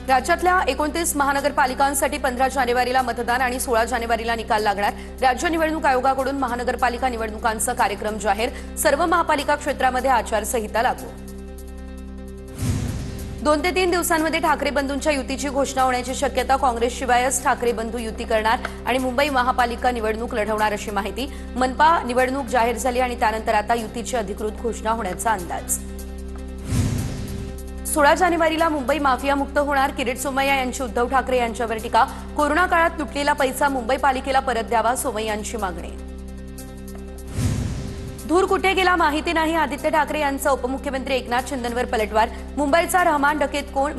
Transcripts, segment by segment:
राज्यातल्या 29 महानगरपालिकांसाठी 15 जानेवारीला मतदान आणि 16 जानेवारीला निकाल लागणार। राज्य निवडणूक आयोगाकडून महानगरपालिका निवडणुकांचा कार्यक्रम जाहीर। सर्व महापालिका क्षेत्रामध्ये आचारसंहिता लागू। 2 ते 3 दिवसांमध्ये ठाकरे बंधूंच्या युतीची घोषणा होण्याची शक्यता। काँग्रेसशिवायच ठाकरे बंधू युती करणार आणि मुंबई महापालिका निवडणूक लढवणार अशी माहिती। मनपा निवडणूक जाहीर झाली आणि त्यानंतर आता युतीची अधिकृत घोषणा होण्याचा अंदाज। 16 जानेवारीला मुंबई माफिया मुक्त होणार। किरीट सोमय्या यांची उद्धव ठाकरे यांच्यावर टीका। कोरोना काळात लुटलेला पैसा मुंबई पालिकेला परत द्यावा, सोमय्यांची मागणी। धूर कुठे गेला माहिती नाही, आदित्य ठाकरे यांचा उपमुख्यमंत्री एकनाथ शिंदेंवर पलटवार। मुंबईचा रहमान डकेत कोण,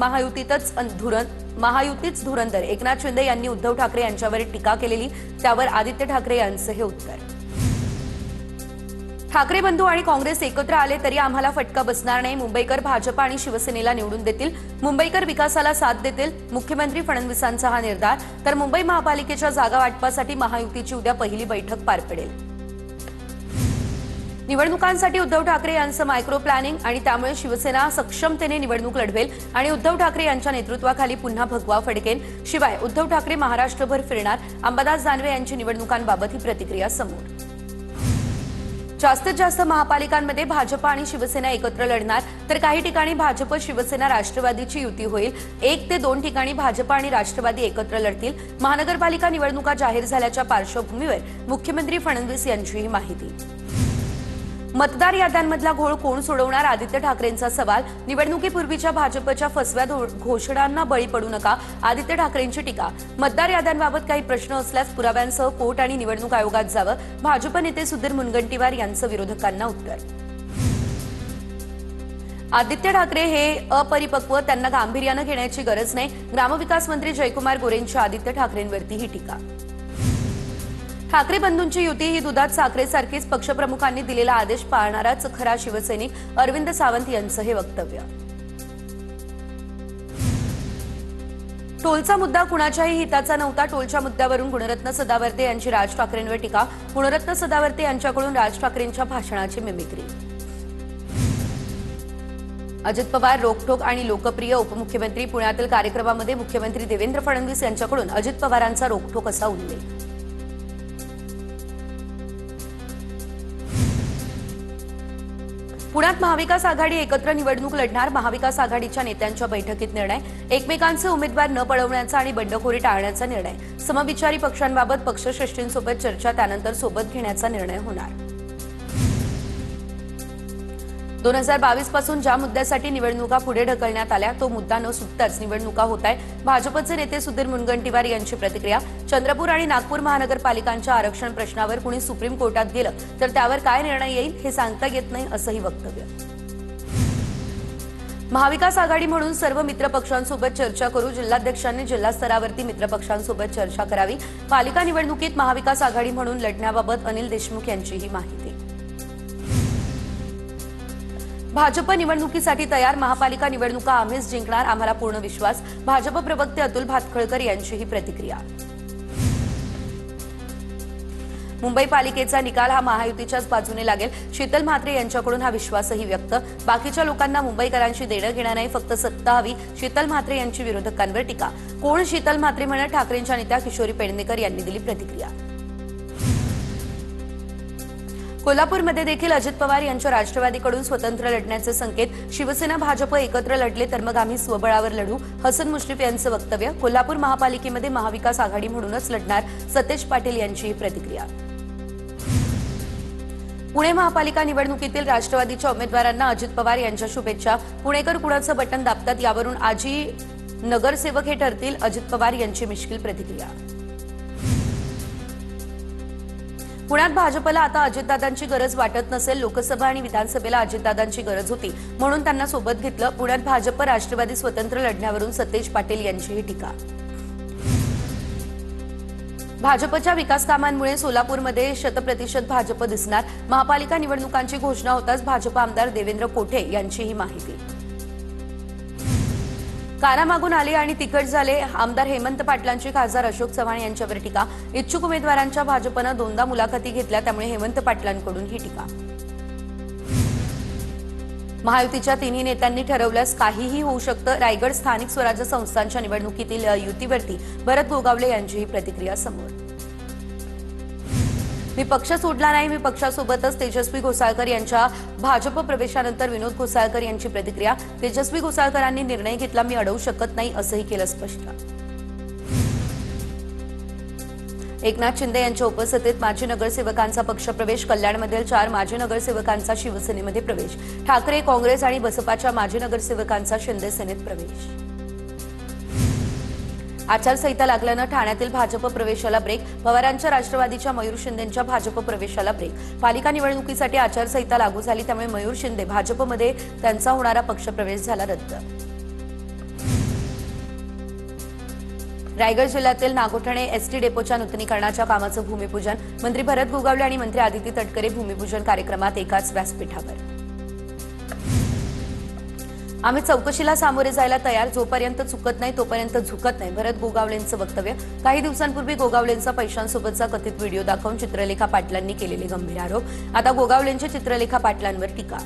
महायुतीच धुरंधर। एकनाथ शिंदे यांनी उद्धव ठाकरे यांच्यावर टीका केलेली, त्यावर आदित्य ठाकरे यांचं हे उत्तर। ठाकरे बंधू आणि काँग्रेस एकत्र आले तरी आम्हाला फटका बसणार नाही। मुंबईकर भाजप आणि शिवसेनेला निवडून देतील। मुंबईकर विकासाला साथ देतील, मुख्यमंत्री फडणवीसांचा हा निर्धार। तर मुंबई महापालिकेच्या जागा वाटपासाठी महायुतीची उद्या पहिली बैठक पार पडेल। निवडणुकांसाठी उद्धव ठाकरे यांचं मायक्रो प्लॅनिंग आणि त्यामुळे शिवसेना सक्षमतेने निवडणूक लढवेल आणि उद्धव ठाकरे यांच्या नेतृत्वाखाली पुन्हा भगवा फडकेल। शिवाय उद्धव ठाकरे महाराष्ट्रभर फिरणार। अंबादास दानवे यांची निवडणुकांबाबत ही प्रतिक्रिया समोर। जास्तीत जास्त महापालिकांमध्ये भाजप आणि शिवसेना एकत्र लढणार, तर काही ठिकाणी भाजप शिवसेना राष्ट्रवादीची युती होईल। 1 ते 2 ठिकाणी भाजप आणि राष्ट्रवादी एकत्र लढतील। महानगरपालिका निवडणुका जाहीर झाल्याच्या पार्श्वभूमीवर मुख्यमंत्री फडणवीस यांची ही माहिती। मतदार याद्यांमधला घोळ कोण सोडवणार, आदित्य ठाकरेंचा सवाल। निवडणुकीपूर्वीच्या भाजपच्या फसव्या घोषणांना बळी पडू नका, आदित्य ठाकरेंची टीका। मतदार याद्यांबाबत काही प्रश्न असल्यास पुराव्यांसह कोर्ट आणि निवडणूक आयोगात जावं, भाजप नेते सुधीर मुनगंटीवार यांचं विरोधकांना उत्तर। आदित्य ठाकरे हे अपरिपक्व, त्यांना गांभीर्यानं घेण्याची गरज नाही। ग्रामविकास मंत्री जयकुमार गोरेंची आदित्य ठाकरेंवरती ही टीका। ठाकरे बंधूंची युती ही दुधात साखरेसारखीच, पक्षप्रमुखांनी दिलेला आदेश पाळणाराच खरा शिवसैनिक, अरविंद सावंत यांचं हे वक्तव्य। टोलचा मुद्दा कुणाच्याही हिताचा नव्हता, टोलच्या मुद्द्यावरून गुणरत्न सदावर्ते यांची राज ठाकरेंवर टीका। गुणरत्न सदावर्ते यांच्याकडून राज ठाकरेंच्या भाषणाची मिमिक्री। अजित पवार रोखठोक आणि लोकप्रिय उपमुख्यमंत्री, पुण्यातील कार्यक्रमामध्ये मुख्यमंत्री देवेंद्र फडणवीस यांच्याकडून अजित पवारांचा रोखठोक असा उल्लेख। पुण्यात महाविकास आघाडी एकत्र निवडणूक लढणार, महाविकास आघाडीच्या नेत्यांच्या बैठकीत निर्णय। एकमेकांचे उमेदवार न पळवण्याचा आणि बंडखोरी टाळण्याचा निर्णय। समविचारी पक्षांबाबत पक्षश्रेष्ठींसोबत चर्चा, त्यानंतर सोबत घेण्याचा निर्णय होणार। 2022 पासून ज्या मुद्द्यासाठी निवडणुका पुढे ढकलण्यात आल्या तो मुद्दा न सुटताच निवडणुका होत आहेत, भाजपचे नेते सुधीर मुनगंटीवार यांची प्रतिक्रिया। चंद्रपूर आणि नागपूर महानगरपालिकांच्या आरक्षण प्रश्नावर कुणी सुप्रीम कोर्टात गेलं तर त्यावर काय निर्णय येईल हे सांगता येत नाही, असंही वक्तव्य। महाविकास आघाडी म्हणून सर्व मित्रपक्षांसोबत चर्चा करू, जिल्हाध्यक्षांनी जिल्हा स्तरावरती मित्रपक्षांसोबत चर्चा करावी। पालिका निवडणुकीत महाविकास आघाडी म्हणून लढण्याबाबत अनिल देशमुख यांची ही माहिती। भाजप निवडणुकीसाठी तयार, महापालिका निवडणुका आम्हीच जिंकणार, आम्हाला पूर्ण विश्वास। भाजप प्रवक्ते अतुल भातखळकर यांची ही प्रतिक्रिया। मुंबई पालिकेचा निकाल हा महायुतीच्याच बाजूने लागेल, शीतल म्हात्रे यांच्याकडून हा विश्वासही व्यक्त। बाकीच्या लोकांना मुंबईकरांशी देणं घेणं नाही, फक्त सत्ता हवी, शीतल म्हात्रे यांची विरोधकांवर टीका। कोण शीतल म्हात्रे म्हणत, ठाकरेंच्या नेत्या किशोरी पेडणेकर यांनी दिली प्रतिक्रिया। कोल्हापूरमध्ये देखील अजित पवार यांच्या राष्ट्रवादीकडून स्वतंत्र लढण्याचे संकेत। शिवसेना भाजप एकत्र लढले तर मग आम्ही स्वबळावर लढू, हसन मुश्रीफ यांचं वक्तव्य। कोल्हापूर महापालिकेमध्ये महाविकास आघाडी म्हणूनच लढणार, सतेज पाटील यांची ही प्रतिक्रिया। पुणे महापालिका निवडणुकीतील राष्ट्रवादीच्या उमेदवारांना अजित पवार यांच्या शुभेच्छा। पुणेकर कुणाचं बटन दाबतात यावरून आजी नगरसेवक हे ठरतील, अजित पवार यांची मिश्किल प्रतिक्रिया। पुण्यात भाजपला आता अजितदादांची गरज वाटत नसेल, लोकसभा आणि विधानसभेला अजितदादांची गरज होती म्हणून त्यांना सोबत घेतलं। पुण्यात भाजप राष्ट्रवादी स्वतंत्र लढण्यावरून सतेज पाटील यांची ही टीका। भाजपच्या विकास कामांमुळे सोलापूरमध्ये 100% भाजप दिसणार, महापालिका निवडणुकांची घोषणा होताच भाजप आमदार देवेंद्र कोठे यांची ही माहिती। कानामागून आले आणि तिखट झाले, आमदार हेमंत पाटलांची खासदार अशोक चव्हाण यांच्यावर टीका। इच्छुक उमेदवारांच्या भाजपनं 2दा मुलाखती घेतल्या, त्यामुळे हेमंत पाटलांकडून ही टीका। महायुतीच्या तिन्ही नेत्यांनी ठरवल्यास काहीही होऊ शकतं. रायगड स्थानिक स्वराज्य संस्थांच्या निवडणुकीतील युतीवरती भरत गोगावले यांचीही प्रतिक्रिया समोर. मी पक्ष सोडला नाही, मी पक्षासोबतच. तेजस्वी घोसाळकर यांच्या भाजप प्रवेशानंतर विनोद घोसाळकर यांची प्रतिक्रिया. तेजस्वी घोसाळकरांनी निर्णय घेतला, मी अडवू शकत नाही असंही केलं स्पष्ट. एकनाथ शिंदे यांच्या उपस्थितीत माजी नगरसेवकांचा पक्षप्रवेश. कल्याणमधील 4 माजी नगरसेवकांचा शिवसेनेमध्ये प्रवेश. ठाकरे, काँग्रेस आणि बसपाच्या माजी नगरसेवकांचा शिंदे सेनेत प्रवेश. आचारसंहिता लागल्यानं ठाण्यातील भाजप प्रवेशाला ब्रेक. पवारांच्या राष्ट्रवादीच्या मयूर शिंदेंच्या भाजप प्रवेशाला ब्रेक. पालिका निवडणुकीसाठी आचारसंहिता लागू झाली, त्यामुळे मयूर शिंदे भाजपमध्ये त्यांचा होणारा पक्षप्रवेश झाला रद्द. रायगड जिल्ह्यातील नागोठणे एसटी डेपोच्या नूतनीकरणाच्या कामाचं भूमिपूजन. मंत्री भरत गोगावले आणि मंत्री आदिती तटकरे भूमिपूजन कार्यक्रमात एकाच व्यासपीठावर. आम्ही चौकशीला सामोरे जायला तयार, जोपर्यंत चुकत नाही तोपर्यंत झुकत नाही, भरत गोगावलेंचं वक्तव्य. काही दिवसांपूर्वी गोगावलेंचा पैशांसोबतचा कथित व्हिडिओ दाखवून चित्रलेखा पाटलांनी केलेले गंभीर आरोप. आता गोगावलेंची चित्रलेखा पाटलांवर टीका.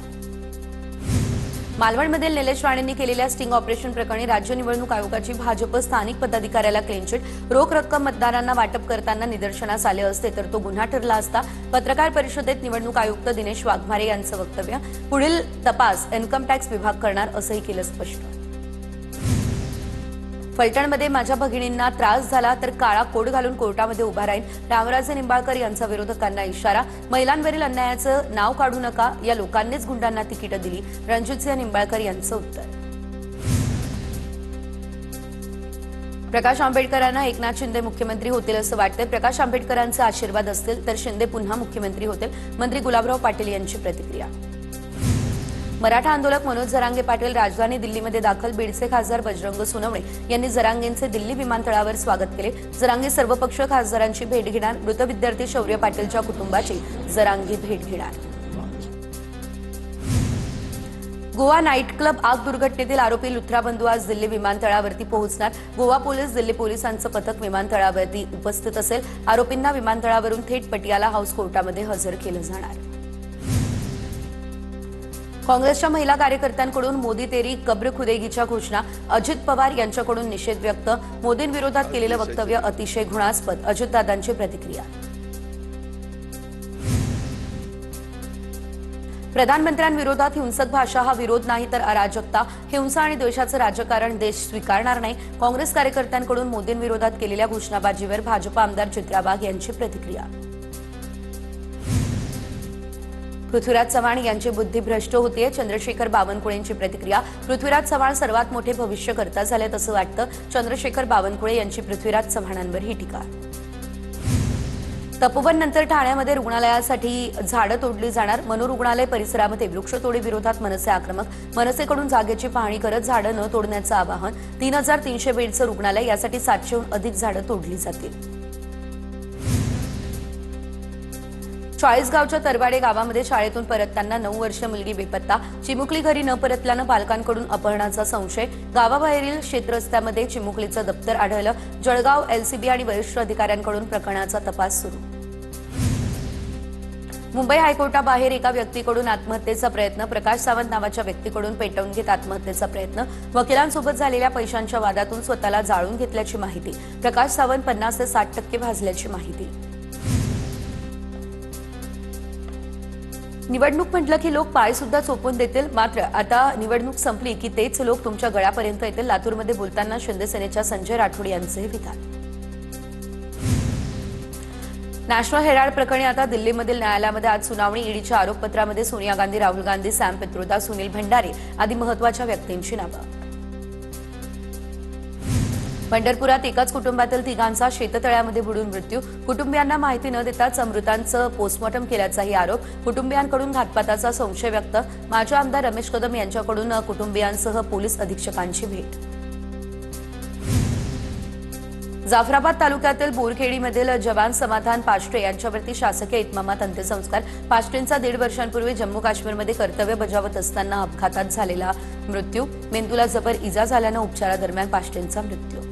मालवणमधील निलेश राणेंनी केलेल्या स्टिंग ऑपरेशन प्रकरणी राज्य निवडणूक आयोगाची भाजप स्थानिक पदाधिकाऱ्याला क्लीनचिट. रोख रक्कम मतदारांना वाटप करताना निदर्शनास आले असते तर तो गुन्हा ठरला असता. पत्रकार परिषदेत निवडणूक आयुक्त दिनेश वाघमारे यांचं वक्तव्य. पुढील तपास इन्कम टॅक्स विभाग करणार असंही केलं स्पष्ट. फलटणमध्ये माझ्या भगिनींना त्रास झाला तर काळा कोट घालून कोर्टामध्ये उभा राहील. रामराजे निंबाळकर यांचा विरोधकांना इशारा. महिलांवरील अन्यायाचं नाव काढू नका, या लोकांनीच गुंडांना तिकीटं दिली. रणजितसिंह निंबाळकर यांचं उत्तर. प्रकाश आंबेडकरांना एकनाथ शिंदे मुख्यमंत्री होतील असं वाटतंय. प्रकाश आंबेडकरांचे आशीर्वाद असतील तर शिंदे पुन्हा मुख्यमंत्री होतील. मंत्री गुलाबराव पाटील यांची प्रतिक्रिया. मराठा आंदोलक मनोज जरांगे पाटील राजधानी दिल्लीमध्ये दाखल. बीडचे खासदार बजरंग सोनवणे यांनी जरांगेंचे दिल्ली विमानतळावर स्वागत केले. जरांगे सर्वपक्ष खासदारांची भेट घेणार. मृत विद्यार्थी शौर्य पाटीलच्या कुटुंबाची जरांगे भेट घेणार. गोवा नाईट क्लब आग दुर्घटनेतील आरोपी लुथरा बंधू आज दिल्ली विमानतळावरती पोहोचणार. गोवा पोलीस, दिल्ली पोलिसांचं पथक विमानतळावरती उपस्थित असेल. आरोपींना विमानतळावरून थेट पटियाला हाऊस कोर्टामध्ये हजर केलं जाणार. काँग्रेसच्या महिला कार्यकर्त्यांकडून मोदी तेरी कब्र खुदेगीच्या घोषणा. अजित पवार यांच्याकडून निषेध व्यक्त. मोदींविरोधात केलेलं वक्तव्य अतिशय घृणास्पद. अजितदादांची प्रतिक्रिया. प्रधानमंत्र्यांविरोधात हिंसक भाषा हा विरोध नाही तर अराजकता. हिंसा आणि द्वेषाचं राजकारण देश स्वीकारणार नाही. काँग्रेस कार्यकर्त्यांकडून मोदींविरोधात केलेल्या घोषणाबाजीवर भाजप आमदार चित्रा वाघ यांची प्रतिक्रिया. पृथ्वीराज चव्हाण यांची बुद्धी भ्रष्ट होतीये. चंद्रशेखर बावनकुळेंची प्रतिक्रिया. पृथ्वीराज चव्हाण सर्वात मोठे भविष्यकर्ता झालेत असं वाटतं. चंद्रशेखर बावनकुळे यांची पृथ्वीराज चव्हाणांवर ही टीका. तपोवन नंतर ठाण्यामध्ये रुग्णालयासाठी झाडं तोडली जाणार. मनोरुग्णालय परिसरामध्ये वृक्षतोडी विरोधात मनसे आक्रमक. मनसेकडून जागेची पाहणी करत झाडं न तोडण्याचं आवाहन. 3300 बेडचं रुग्णालय, यासाठी 700हून अधिक झाडं तोडली जातील. चाळीसगावच्या तरवाडे गावामध्ये शाळेतून परतताना 9 वर्षीय मुलगी बेपत्ता. चिमुकली घरी न परतल्यानं पालकांकडून अपहरणाचा संशय. गावाबाहेरील शेतरस्त्यामध्ये चिमुकलीचं दप्तर आढळलं. जळगाव एलसीबी आणि वरिष्ठ अधिकाऱ्यांकडून प्रकरणाचा तपास सुरू. मुंबई हायकोर्टाबाहेर एका व्यक्तीकडून आत्महत्येचा प्रयत्न. प्रकाश सावंत नावाच्या व्यक्तीकडून पेटवून घेत आत्महत्येचा प्रयत्न. वकिलांसोबत झालेल्या पैशांच्या वादातून स्वतःला जाळून घेतल्याची माहिती. प्रकाश सावंत 50 ते 60% भाजल्याची माहिती. निवडणूक म्हटलं की लोक पाय सुद्धा चोपून देतील. मात्र आता निवडणूक संपली की तेच लोक तुमच्या गळ्यापर्यंत येतील. लातूरमध्ये बोलताना शिंदे सेनेच्या संजय राठोड यांचे विधान. नॅशनल हेराल्ड प्रकरणी आता दिल्लीमधील न्यायालयामध्ये आज सुनावणी. ईडीच्या आरोपपत्रामध्ये सोनिया गांधी, राहुल गांधी, सॅम पित्रोदा, सुनील भंडारे आदी महत्वाच्या व्यक्तींची नावं. पंढरपुरात एकाच कुटुंबातील तिघांचा शेततळ्यामध्ये बुडून मृत्यू. कुटुंबियांना माहिती न देताच मृतांचं पोस्टमॉर्टम केल्याचाही आरोप. कुटुंबियांकडून घातपाताचा संशय व्यक्त. माजी आमदार रमेश कदम यांच्याकडून कुटुंबियांसह पोलीस अधीक्षकांची भेट. जाफराबाद तालुक्यातील बोरखेडीमधील जवान समाधान पाष्टे यांच्यावरती शासकीय इतमामात अंत्यसंस्कार. पाष्टेंचा 1.5 वर्षांपूर्वी जम्मू काश्मीरमध्ये कर्तव्य बजावत असताना अपघातात झालेला मृत्यू. मेंदूला जबर इजा झाल्यानं उपचारादरम्यान पाष्टेंचा मृत्यू.